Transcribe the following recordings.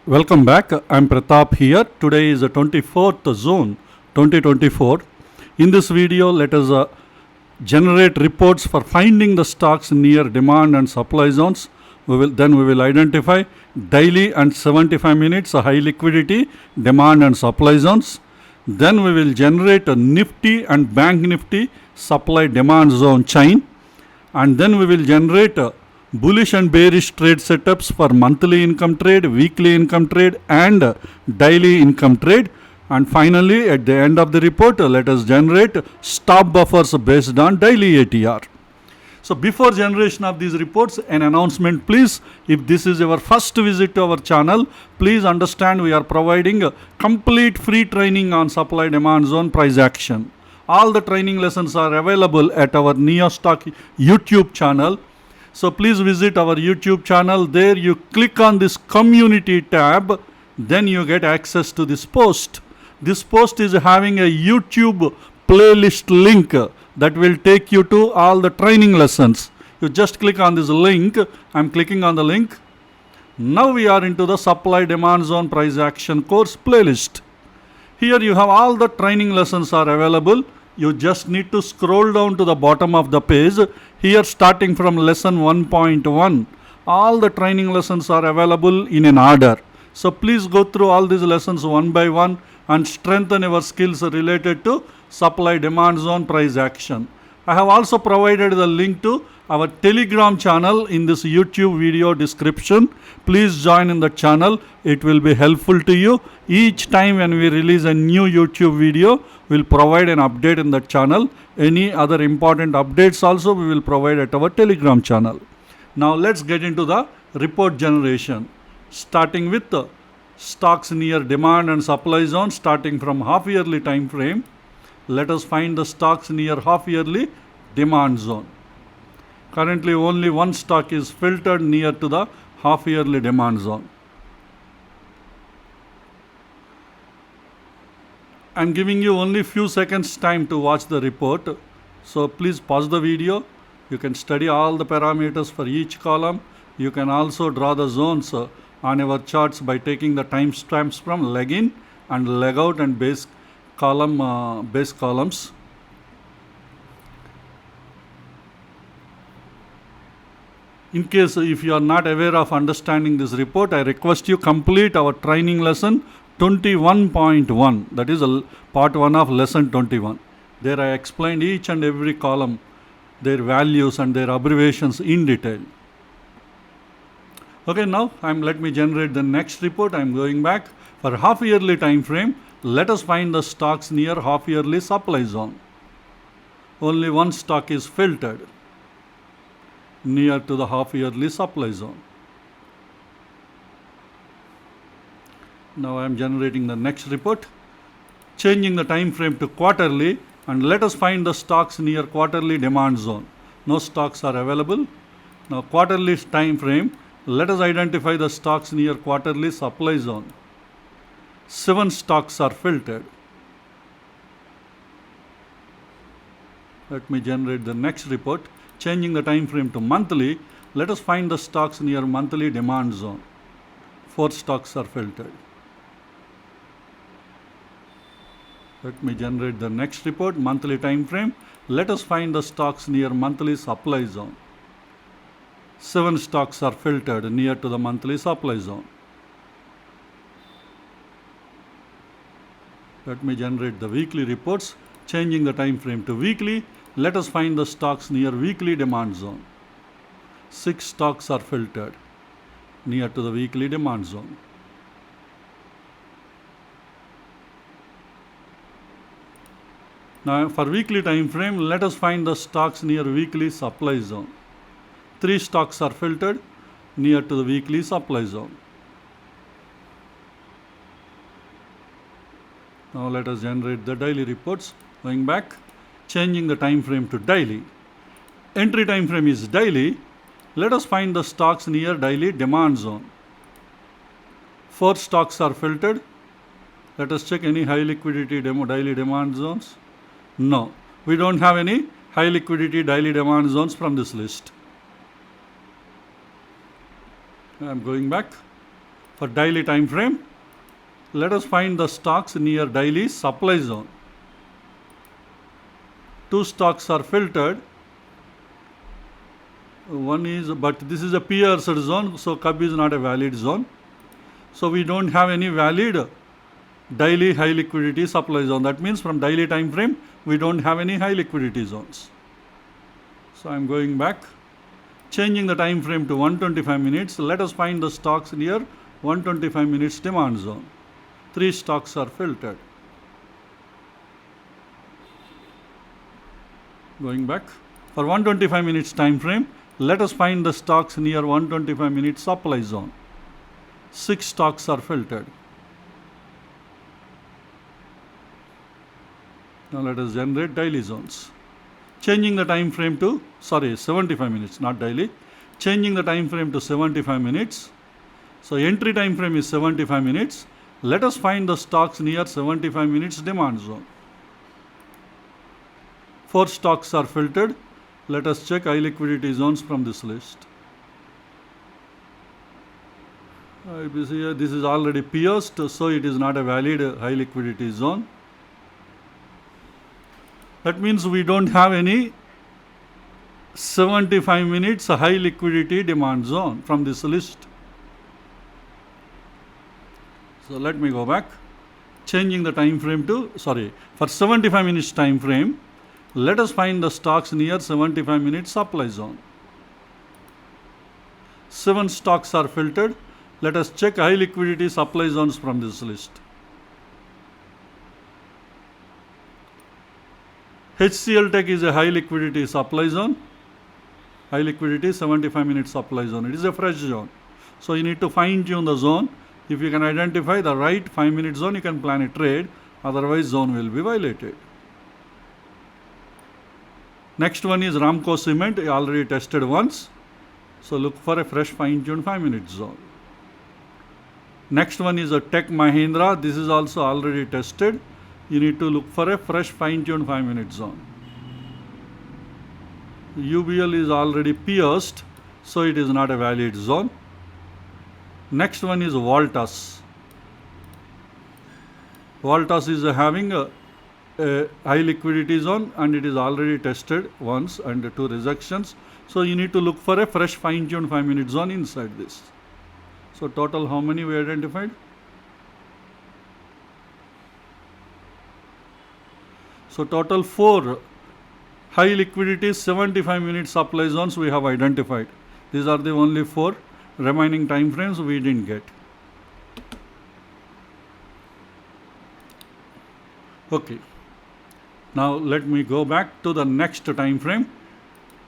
Welcome back. I'm Pratap here. Today is the 24th June 2024. In this video, let us generate reports for finding the stocks near demand and supply zones. We will identify daily and 75 minutes high liquidity, demand and supply zones. Then we will generate a NIFTY and BANKNIFTY supply demand zone chain. And then we will generate bullish and bearish trade setups for monthly income trade, weekly income trade and daily income trade. And finally, at the end of the report, let us generate stop buffers based on daily ATR. So before generation of these reports, an announcement please. If this is your first visit to our channel, please understand we are providing a complete free training on supply demand zone price action. All the training lessons are available at our NeoStock YouTube channel. So please visit our YouTube channel. There you click on this community tab, then you get access to this post. This post is having a YouTube playlist link that will take you to all the training lessons. You just click on this link. I'm clicking on the link. Now we are into the supply demand zone price action course playlist. Here you have all the training lessons are available. You just need to scroll down to the bottom of the page. Here starting from lesson 1.1, all the training lessons are available in an order. So please go through all these lessons one by one and strengthen your skills related to supply demand zone price action. I have also provided the link to our Telegram channel in this YouTube video description. Please join in the channel. It will be helpful to you. Each time when we release a new YouTube video, we'll provide an update in the channel. Any other important updates also we will provide at our Telegram channel. Now let's get into the report generation. Starting with the stocks near demand and supply zone, starting from half yearly time frame. Let us find the stocks near half yearly demand zone. Currently only one stock is filtered near to the half yearly demand zone. I'm giving you only few seconds time to watch the report. So please pause the video. You can study all the parameters for each column. You can also draw the zones on our charts by taking the timestamps from leg in and leg out and base columns. In case if you are not aware of understanding this report, I request you complete our training lesson 21.1. That is part 1 of lesson 21. There I explained each and every column, their values and their abbreviations in detail. Okay, now let me generate the next report. I'm going back. For half yearly time frame, let us find the stocks near half yearly supply zone. Only one stock is filtered near to the half yearly supply zone. Now I am generating the next report, changing the time frame to quarterly, and let us find the stocks near quarterly demand zone. No stocks are available. Now quarterly time frame, let us identify the stocks near quarterly supply zone. 7 stocks are filtered. Let me generate the next report, changing the time frame to monthly. Let us find the stocks near monthly demand zone. 4 stocks are filtered. Let me generate the next report, monthly time frame. Let us find the stocks near monthly supply zone. 7 stocks are filtered near to the monthly supply zone. Let me generate the weekly reports, changing the time frame to weekly. Let us find the stocks near weekly demand zone. 6 stocks are filtered near to the weekly demand zone. Now for weekly time frame, let us find the stocks near weekly supply zone. 3 stocks are filtered near to the weekly supply zone. Now let us generate the daily reports. Going back, changing the time frame to daily. Entry time frame is daily. Let us find the stocks near daily demand zone. 4 stocks are filtered. Let us check any high liquidity daily demand zones. No, we don't have any high liquidity daily demand zones from this list. I'm going back. For daily time frame, let us find the stocks near daily supply zone. Two stocks are filtered. One is, but this is a pierced zone, so cub is not a valid zone. So we don't have any valid daily high liquidity supply zone. That means from daily time frame, we don't have any high liquidity zones. So I'm going back, changing the time frame to 125 minutes. Let us find the stocks near 125 minutes demand zone. Three stocks are filtered. Going back, for 125 minutes time frame, let us find the stocks near 125 minutes supply zone. Six stocks are filtered. Now let us generate daily zones. Changing the time frame to, 75 minutes, not daily. Changing the time frame to 75 minutes. So entry time frame is 75 minutes. Let us find the stocks near 75 minutes demand zone. Four stocks are filtered. Let us check high liquidity zones from this list. This is already pierced, so it is not a valid high liquidity zone. That means we don't have any 75 minutes high liquidity demand zone from this list. So let me go back, changing the time frame to, for 75 minutes time frame, let us find the stocks near 75 minutes supply zone. Seven stocks are filtered. Let us check high liquidity supply zones from this list. HCL Tech is a high liquidity supply zone. High liquidity 75 minute supply zone. It is a fresh zone. So you need to fine tune the zone. If you can identify the right 5-minute zone, you can plan a trade. Otherwise, zone will be violated. Next one is Ramco Cement. I already tested once. So look for a fresh fine-tuned 5-minute zone. Next one is a Tech Mahindra. This is also already tested. You need to look for a fresh fine-tuned 5-minute zone. UBL is already pierced, so it is not a valid zone. Next one is Voltas. Voltas is having a high liquidity zone and it is already tested once and 2 rejections. So you need to look for a fresh fine-tuned 5-minute zone inside this. So total how many we identified? So total 4 high liquidity 75 minute supply zones we have identified. These are the only 4 remaining time frames we didn't get. Okay. Now let me go back to the next time frame.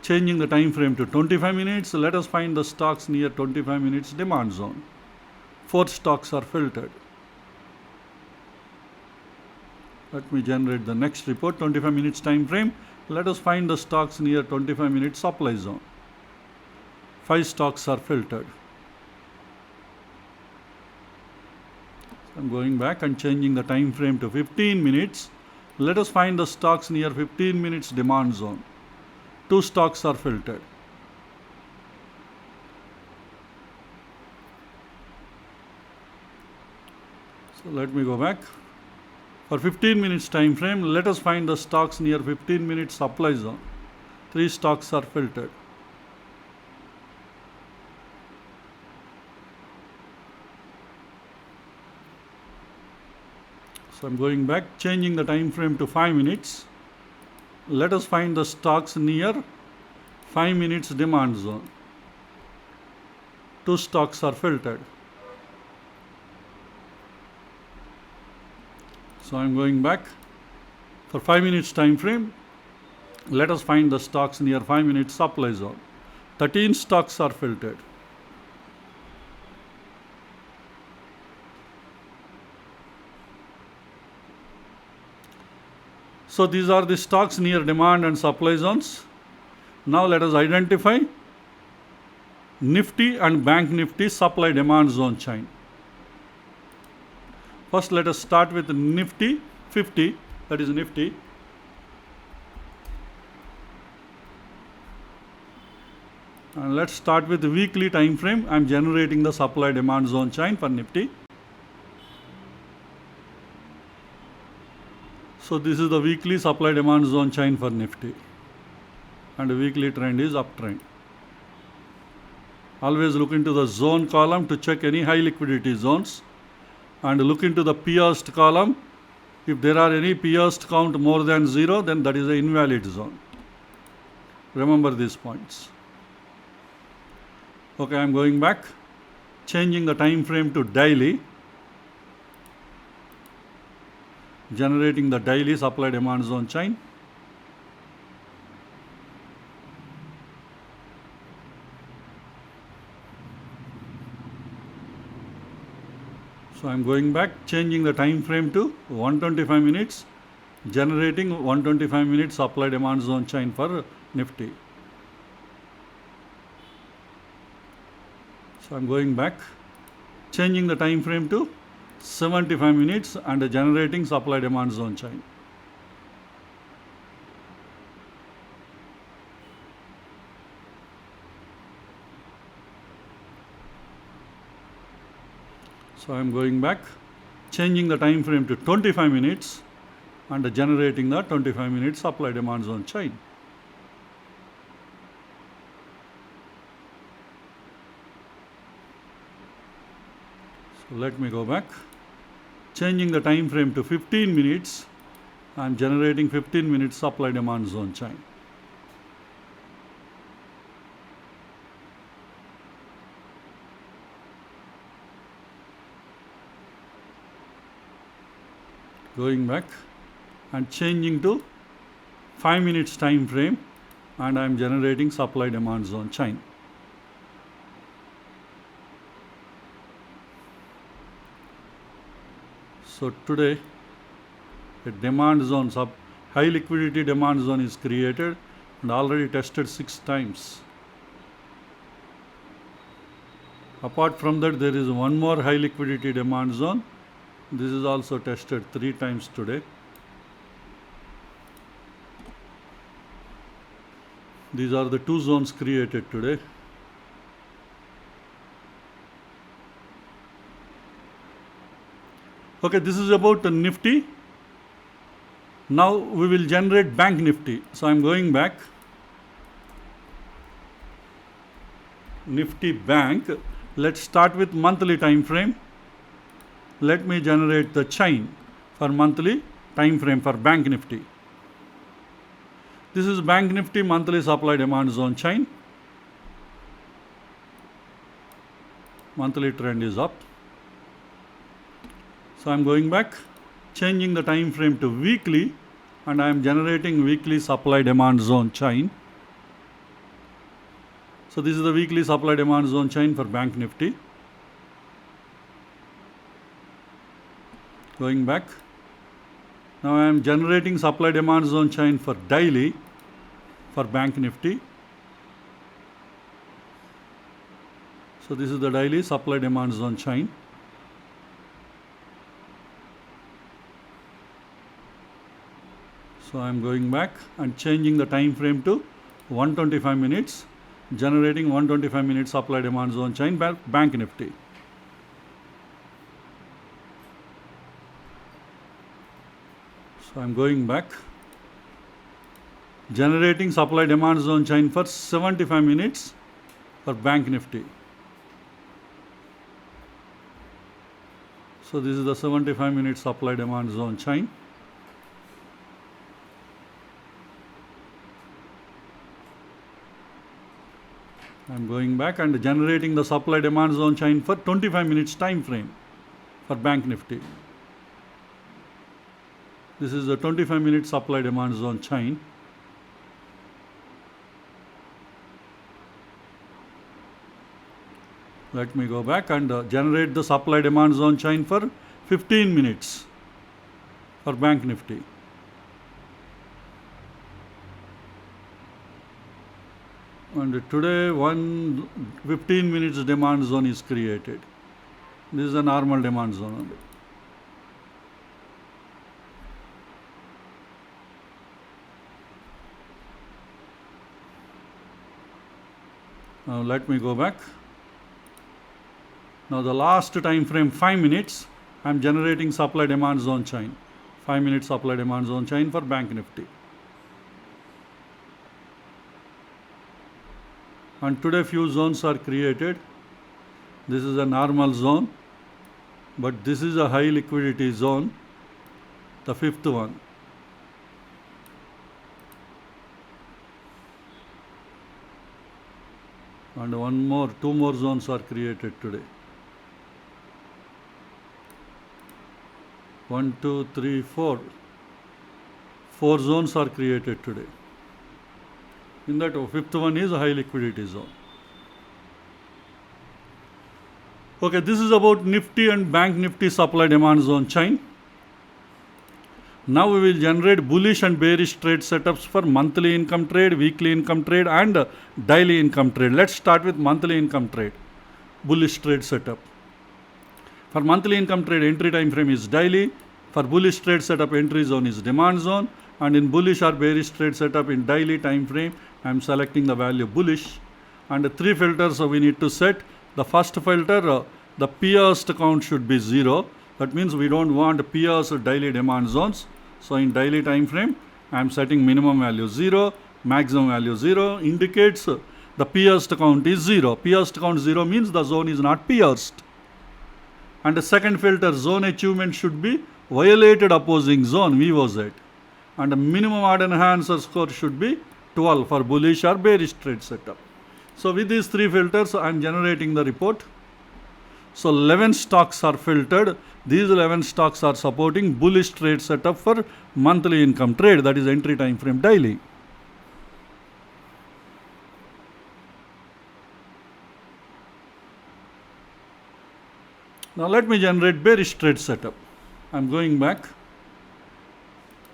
Changing the time frame to 25 minutes. Let us find the stocks near 25 minutes demand zone. 4 stocks are filtered. Let me generate the next report. 25 minutes time frame. Let us find the stocks near 25 minutes supply zone. 5 stocks are filtered. I'm going back and changing the time frame to 15 minutes. Let us find the stocks near 15 minutes demand zone. 2 stocks are filtered. So let me go back. For 15 minutes time frame, let us find the stocks near 15 minutes supply zone. 3 stocks are filtered. So I'm going back, changing the time frame to 5 minutes. Let us find the stocks near 5 minutes demand zone. 2 stocks are filtered. So I'm going back. For 5 minutes time frame, let us find the stocks near 5 minutes supply zone. 13 stocks are filtered. So these are the stocks near demand and supply zones. Now let us identify NIFTY and BANKNIFTY supply demand zone chain. First let us start with NIFTY 50, that is NIFTY. And let's start with the weekly time frame. I'm generating the supply demand zone chain for Nifty. So this is the weekly supply demand zone chain for Nifty, and the weekly trend is uptrend. Always look into the zone column to check any high liquidity zones, and look into the pierced column. If there are any pierced count more than 0, then that is an invalid zone. Remember these points. Okay, I'm going back, changing the time frame to daily, generating the daily supply demand zone chain. So I'm going back, changing the time frame to 125 minutes, generating 125 minutes supply demand zone chain for Nifty. So I'm going back, changing the time frame to 75 minutes and generating supply demand zone chain. So I am going back, changing the time frame to 25 minutes and generating the 25 minutes supply demand zone chain. So let me go back, changing the time frame to 15 minutes. I am generating 15 minutes supply demand zone chain. Going back and changing to 5 minutes time frame, and I am generating supply demand zone chain. So today a demand zone, high liquidity demand zone is created and already tested 6 times. Apart from that, there is one more high liquidity demand zone. This is also tested 3 times today. These are the 2 zones created today. Okay, this is about the Nifty. Now we will generate Bank Nifty. So I am going back. Nifty Bank. Let's start with monthly time frame. Let me generate the chain for monthly time frame for Bank Nifty. This is Bank Nifty monthly supply demand zone chain. Monthly trend is up. So I am going back, changing the time frame to weekly, and I am generating weekly supply demand zone chain. So this is the weekly supply demand zone chain for Bank Nifty. Going back. Now I am generating supply demand zone chain for daily for Bank Nifty. So this is the daily supply demand zone chain. So I am going back and changing the time frame to 125 minutes, generating 125 minutes supply demand zone chain by Bank Nifty. So I am going back, generating supply demand zone chain for 75 minutes for Bank Nifty. So this is the 75 minute supply demand zone chain. I am going back and generating the supply demand zone chain for 25 minutes time frame for Bank Nifty. This is the 25 minute supply demand zone chain. Let me go back and generate the supply demand zone chain for 15 minutes for Bank Nifty. And today 15 minutes demand zone is created. This is a normal demand zone only. Now let me go back. Now the last time frame 5 minutes, I am generating supply demand zone chain. 5 minute supply demand zone chain for Bank Nifty. And today few zones are created. This is a normal zone, but this is a high liquidity zone, the fifth one. And two more zones are created today. 1, 2, 3, 4. 4 zones are created today. In that, fifth one is a high liquidity zone. Okay, this is about Nifty and Bank Nifty supply demand zone chain. Now we will generate bullish and bearish trade setups for monthly income trade, weekly income trade and daily income trade. Let's start with monthly income trade, bullish trade setup. For monthly income trade, entry time frame is daily. For bullish trade setup, entry zone is demand zone. And in bullish or bearish trade setup in daily time frame, I am selecting the value bullish. And the 3 filters we need to set. The first filter, the pierced count should be 0. That means we don't want pierced daily demand zones. So in daily time frame, I am setting minimum value 0, maximum value 0, indicates the pierced count is 0. Pierced count 0 means the zone is not pierced. And the second filter, zone achievement should be violated opposing zone, VOZ. And the minimum odd enhancer score should be 12 for bullish or bearish trade setup. So with these 3 filters, I am generating the report. So 11 stocks are filtered. These 11 stocks are supporting bullish trade setup for monthly income trade, that is entry time frame daily. Now let me generate bearish trade setup. I am going back.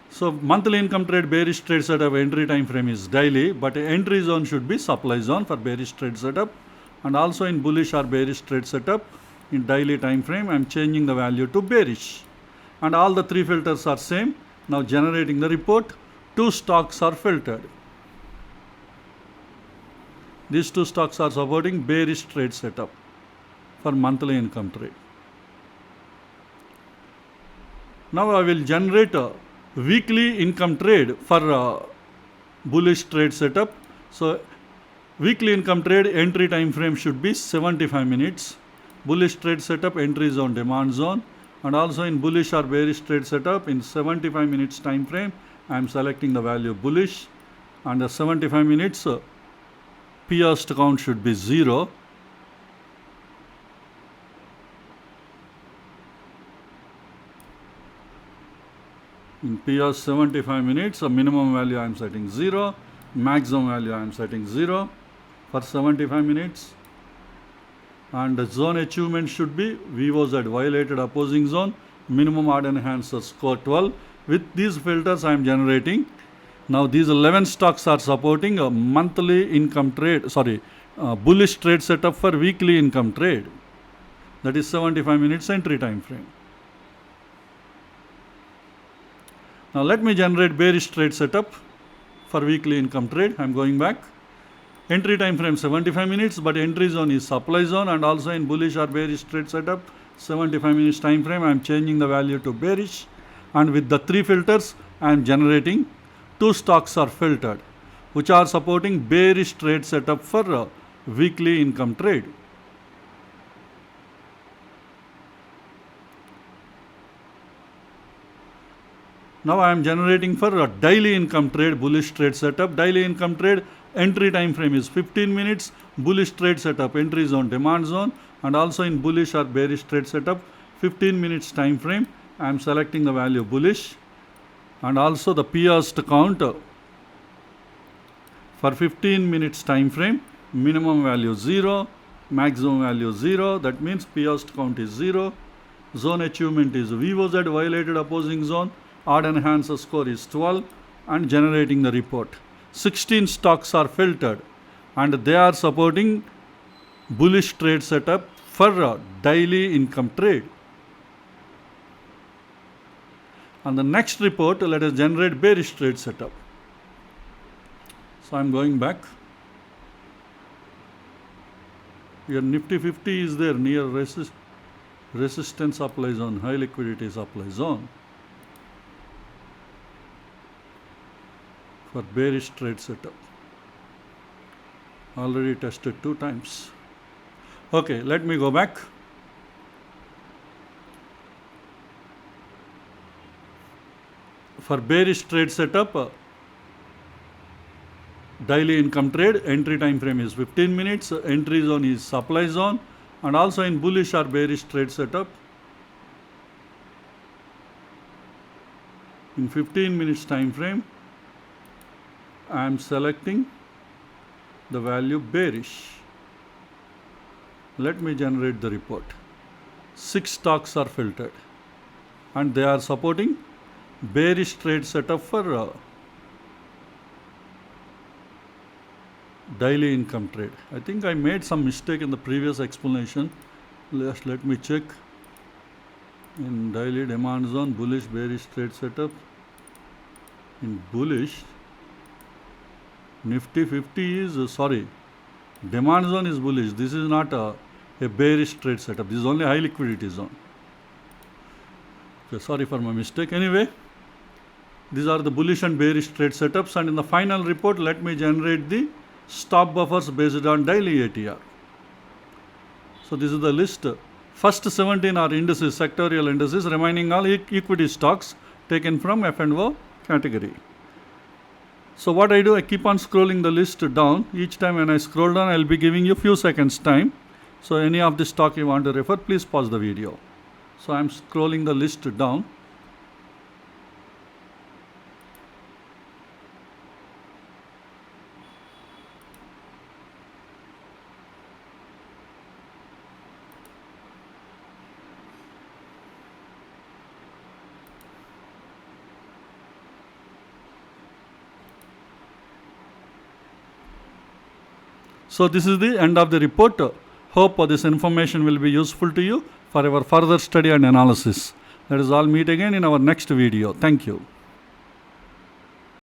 So monthly income trade, bearish trade setup, entry time frame is daily, but entry zone should be supply zone for bearish trade setup. And also in bullish or bearish trade setup, in daily time frame, I am changing the value to bearish. And all the 3 filters are same. Now generating the report, 2 stocks are filtered. These 2 stocks are supporting bearish trade setup for monthly income trade. Now I will generate a weekly income trade for bullish trade setup. So weekly income trade entry time frame should be 75 minutes. Bullish trade setup, entry zone, demand zone. And also in bullish or bearish trade setup in 75 minutes time frame, I am selecting the value bullish. And the 75 minutes pierced count should be 0. In PS 75 minutes, a minimum value I am setting 0, maximum value I am setting 0 for 75 minutes. And the zone achievement should be VOZ, violated opposing zone, minimum odd enhancer score 12. With these filters I am generating. Now these 11 stocks are supporting a monthly income trade, bullish trade setup for weekly income trade. That is 75 minutes entry time frame. Now let me generate bearish trade setup for weekly income trade. I am going back. Entry time frame 75 minutes, but entry zone is supply zone, and also in bullish or bearish trade setup 75 minutes time frame I am changing the value to bearish. And with the 3 filters I am generating 2 stocks are filtered which are supporting bearish trade setup for weekly income trade. Now I am generating for a daily income trade, bullish trade setup. Daily income trade entry time frame is 15 minutes. Bullish trade setup, entry zone, demand zone. And also in bullish or bearish trade setup, 15 minutes time frame. I am selecting the value bullish. And also the pierced count for 15 minutes time frame. Minimum value 0, maximum value 0. That means pierced count is 0. Zone achievement is VOZ, violated opposing zone. Odd enhancer score is 12, and generating the report. 16 stocks are filtered and they are supporting bullish trade setup for daily income trade. On the next report, let us generate bearish trade setup. So I am going back. Your Nifty 50 is there near resistance supply zone, high liquidity supply zone for bearish trade setup. Already tested 2 times. Okay, let me go back. For bearish trade setup, daily income trade, entry time frame is 15 minutes, entry zone is supply zone, and also in bullish or bearish trade setup, in 15 minutes time frame, I am selecting the value bearish. Let me generate the report. 6 stocks are filtered and they are supporting bearish trade setup for daily income trade. I think I made some mistake in the previous explanation. Let me check. In daily demand zone, bullish bearish trade setup. In bullish, Nifty 50 is demand zone is bullish. This is not a bearish trade setup. This is only high liquidity zone. Okay, sorry for my mistake. Anyway, these are the bullish and bearish trade setups, and in the final report, let me generate the stop buffers based on daily ATR. So this is the list. First 17 are indices, sectorial indices, remaining all equity stocks taken from F&O category. So what I do, I keep on scrolling the list down. Each time when I scroll down, I will be giving you few seconds time. So any of the stock you want to refer, please pause the video. So I am scrolling the list down. So this is the end of the report. Hope this information will be useful to you for your further study and analysis. Let us all meet again in our next video. Thank you.